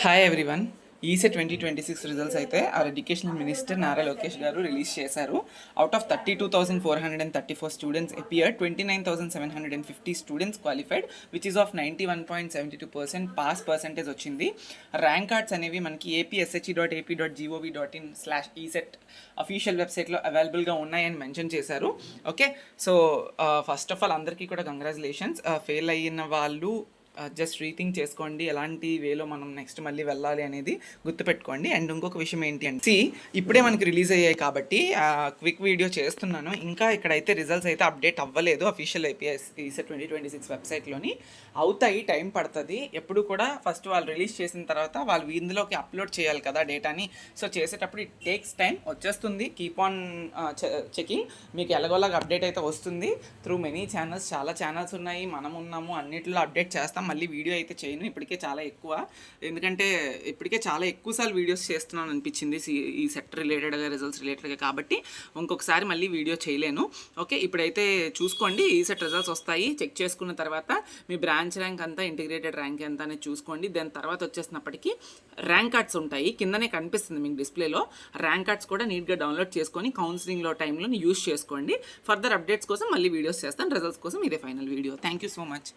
Hi everyone. ECET 2026 results అయితే our educational minister Nara Lokesh గారు release చేశారు. Out of 32,434 students appeared, 29,750 students qualified, which is of 91.72% pass percentage వచ్చింది. Rank cards అనేవి మనకి apshe.ap.gov.in/eset official వెబ్సైట్లో అవైలబుల్గా ఉన్నాయని మెన్షన్ చేశారు. Okay, so first of all అందరికీ కూడా కంగ్రాచులేషన్స్. ఫెయిల్ అయిన వాళ్ళు జస్ట్ రీథింక్ చేసుకోండి, ఎలాంటి వేలో మనం నెక్స్ట్ మళ్ళీ వెళ్ళాలి అనేది గుర్తుపెట్టుకోండి. అండ్ ఇంకొక విషయం ఏంటి అంటే, ఇప్పుడే మనకి రిలీజ్ అయ్యాయి కాబట్టి క్విక్ వీడియో చేస్తున్నాను. ఇంకా ఇక్కడైతే రిజల్ట్స్ అయితే అప్డేట్ అవ్వలేదు అఫీషియల్ ఐపీఎస్ ఈసెట్ 2026 వెబ్సైట్లోని. అవుతాయి, టైం పడుతుంది. ఎప్పుడు కూడా ఫస్ట్ వాళ్ళు రిలీజ్ చేసిన తర్వాత వాళ్ళు ఇందులోకి అప్లోడ్ చేయాలి కదా డేటాని. సో చేసేటప్పుడు ఇట్ టేక్స్ టైం, వచ్చేస్తుంది. కీప్ ఆన్ చెకింగ్, మీకు ఎలాగోలాగా అప్డేట్ అయితే వస్తుంది త్రూ మెనీ ఛానల్స్. చాలా ఛానల్స్ ఉన్నాయి, మనం ఉన్నాము, అన్నిటిలో అప్డేట్ చేస్తాం. మళ్ళీ వీడియో అయితే చేయను, ఇప్పటికే చాలా ఎక్కువ, ఎందుకంటే ఇప్పటికే చాలా ఎక్కువసార్లు వీడియోస్ చేస్తున్నాను అనిపించింది ఈ సెట్ రిలేటెడ్గా, రిజల్ట్స్ రిలేటెడ్గా, కాబట్టి ఇంకొకసారి మళ్ళీ వీడియో చేయలేను. ఓకే, ఇప్పుడైతే చూసుకోండి, ఈ సెట్ రిజల్ట్స్ వస్తాయి. చెక్ చేసుకున్న తర్వాత మీ బ్రాంచ్ ర్యాంక్ అంతా, ఇంటిగ్రేటెడ్ ర్యాంక్ ఎంత అనేది చూసుకోండి. దాని తర్వాత వచ్చేసినప్పటికీ ర్యాంక్ కార్డ్స్ ఉంటాయి, కిందనే కనిపిస్తుంది మీకు డిస్ప్లేలో. ర్యాంక్ కార్డ్స్ కూడా నీట్గా డౌన్లోడ్ చేసుకొని కౌన్సిలింగ్లో టైంలో యూస్ చేసుకోండి. ఫర్దర్ అప్డేట్స్ కోసం మళ్ళీ వీడియోస్ చేస్తాను. రిజల్ట్స్ కోసం ఇదే final video. Thank you so much.